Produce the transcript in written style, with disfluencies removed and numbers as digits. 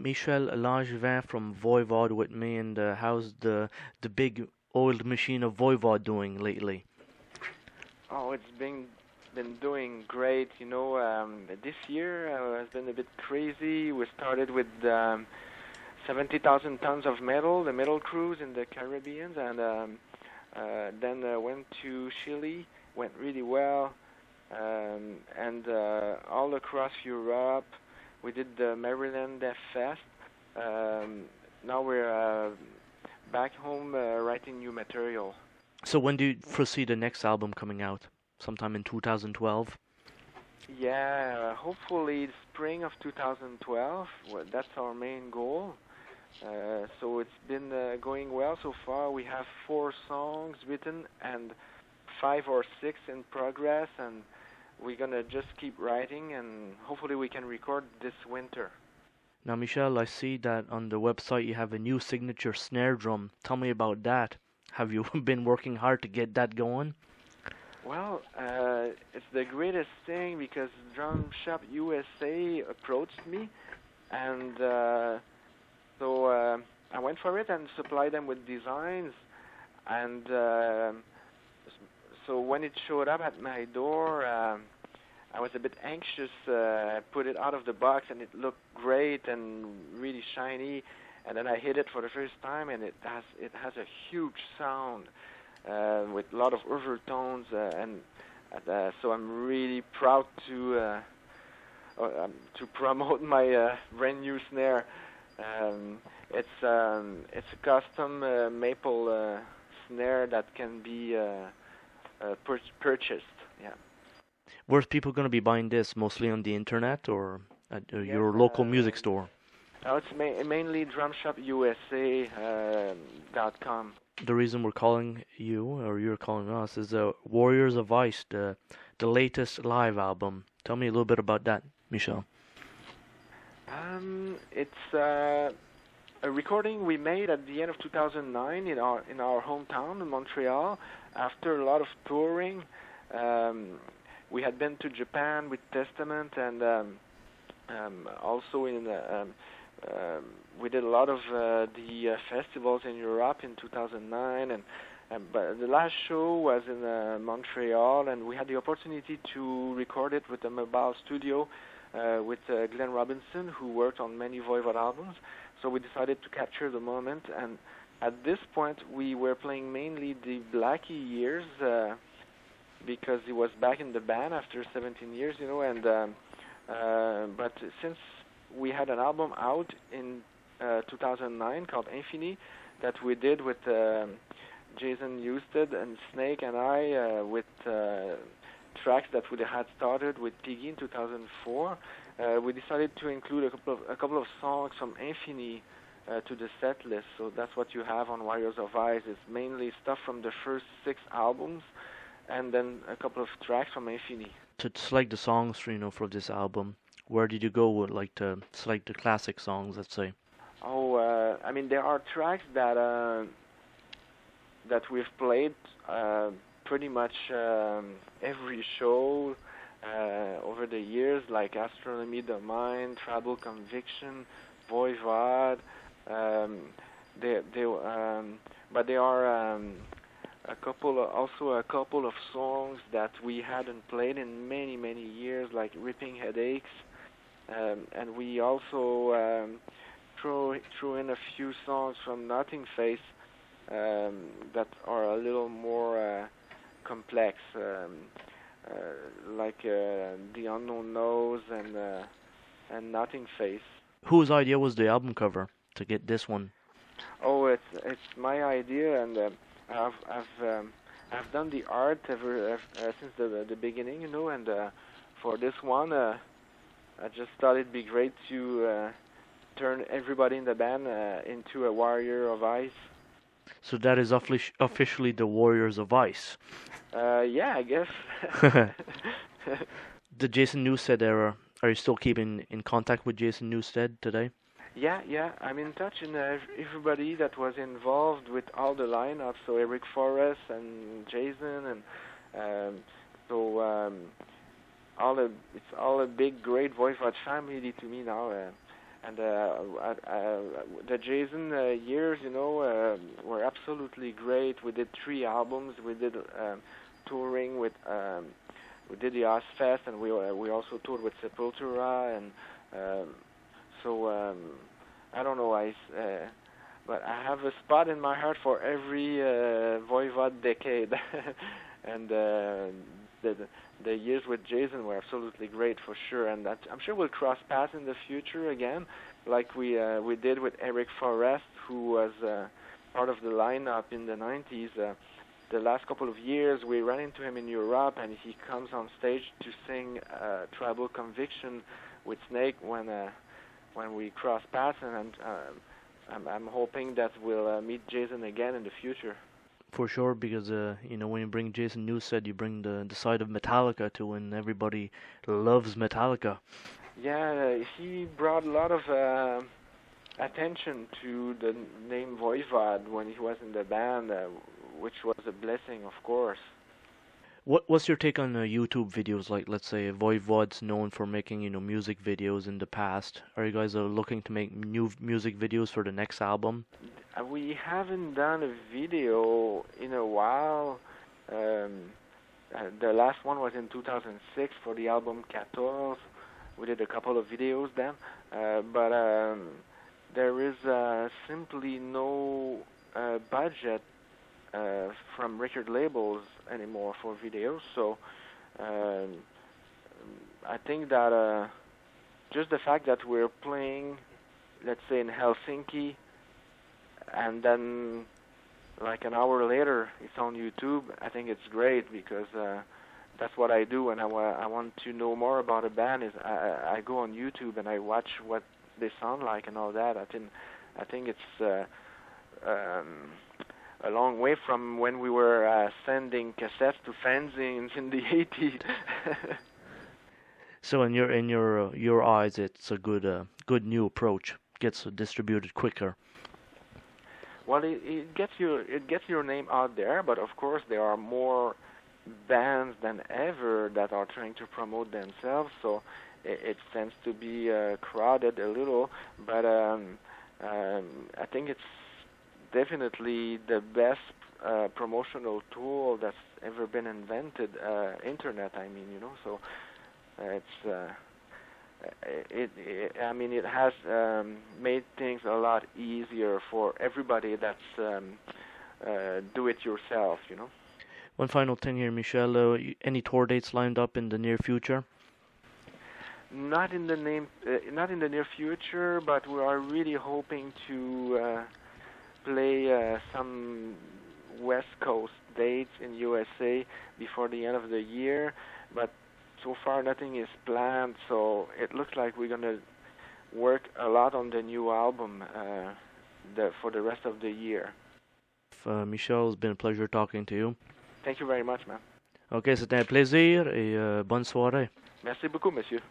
Michel Langevin from Voivod with me, and how's the big old machine of Voivod doing lately? Oh, it's been doing great. This year has been a bit crazy. We started with 70,000 tons of metal, the metal cruise in the Caribbean, and then went to Chile, went really well, and all across Europe. We did the Maryland Death Fest. Now we're back home writing new material. So when do you foresee the next album coming out? Sometime in 2012? Yeah, hopefully spring of 2012. Well, that's our main goal. So it's been going well so far. We have 4 songs written and 5 or 6 in progress, and we're gonna just keep writing, and hopefully we can record this winter. Now, Michel, I see that on the website you have a new signature snare drum. Tell me about that. Have you been working hard to get that going? Well, it's the greatest thing because Drum Shop USA approached me, and so I went for it and supplied them with designs, and so when it showed up at my door, I was a bit anxious. I put it out of the box, and it looked great and really shiny. And then I hit it for the first time, and it has a huge sound with a lot of overtones, and so I'm really proud to promote my brand new snare. It's a custom maple snare that can be purchased. Yeah. Where's people going to be buying this? Mostly on the internet or at Yes, your local music store? no, it's mainly drumshopusa.com. The reason we're calling you, or you're calling us, is Warriors of Ice, the latest live album. Tell me a little bit about that, Michel. It's a recording we made at the end of 2009 in our hometown in Montreal. After a lot of touring, we had been to Japan with Testament, and also we did a lot of the festivals in Europe in 2009, but the last show was in Montreal, and we had the opportunity to record it with a mobile studio with Glenn Robinson, who worked on many Voivod albums. So we decided to capture the moment, and at this point we were playing mainly the Blackie years because he was back in the band after 17 years, and but since we had an album out in 2009 called Infini that we did with Jason Newsted and Snake and I with tracks that we had started with Piggy in 2004. We decided to include a couple of songs from Infini to the set list. So that's what you have on Warriors of Ice. It's mainly stuff from the first 6 albums, and then a couple of tracks from Infini. To select the songs for this album, where did you go with to select the classic songs, let's say? Oh, I mean, there are tracks that we've played pretty much every show over the years, like Astronomy the Mind, Tribal Conviction, Voivod. But there are a couple of songs that we hadn't played in many years, like Ripping Headaches, and we also threw in a few songs from Nothing Face that are a little more complex, like The Unknown Knows and Nothing Face. Whose idea was the album cover to get this one? Oh, it's my idea, and I've done the art ever since the beginning, and for this one, I just thought it'd be great to turn everybody in the band into a Warrior of Ice. So that is officially the Warriors of Ice. Yeah, I guess. The Jason Newsted era. Are you still keeping in contact with Jason Newsted today? Yeah. I'm in touch with everybody that was involved with all the lineups. So Eric Forrest and Jason, and it's all a big, great Voivod family to me now. and the Jason years, were absolutely great. We did 3 albums. We did touring with. We did the Ozfest, and we also toured with Sepultura, and I don't know. But I have a spot in my heart for every Voivod decade, and the years with Jason were absolutely great for sure. And I'm sure we'll cross paths in the future again, like we did with Eric Forrest, who was part of the lineup in the '90s. The last couple of years, we ran into him in Europe, and he comes on stage to sing Tribal Conviction with Snake when we cross paths, and I'm hoping that we'll meet Jason again in the future. For sure, because when you bring Jason Newsted, you bring the side of Metallica to, and everybody loves Metallica. Yeah, he brought a lot of attention to the name Voivod when he was in the band, which was a blessing, of course. What's your take on YouTube videos? Like, let's say Voivod's known for making music videos in the past. Are you guys looking to make new music videos for the next album? We haven't done a video in a while. The last one was in 2006 for the album 14. We did a couple of videos then, but there is simply no budget from record labels anymore for videos. So I think that just the fact that we're playing, let's say in Helsinki, and then like an hour later it's on YouTube, I think it's great, because that's what I do when I want to know more about a band. Is I go on YouTube and I watch what they sound like and all that. I think it's a long way from when we were sending cassettes to fanzines in the '80s. So in your eyes, it's a good new approach. Gets distributed quicker. Well, it gets your name out there, but of course there are more bands than ever that are trying to promote themselves, so it tends to be crowded a little. But I think it's definitely the best promotional tool that's ever been invented. Internet, I mean, So it's it has made things a lot easier for everybody that's do it yourself. One final thing here, Michel. Any tour dates lined up in the near future? Not in the near future, but we are really hoping to play some West Coast dates in USA before the end of the year. But so far nothing is planned, so it looks like we're gonna work a lot on the new album for the rest of the year. Michel, it's been a pleasure talking to you. Thank you very much, man. Ok, c'était un plaisir et bonne soirée. Merci beaucoup, monsieur.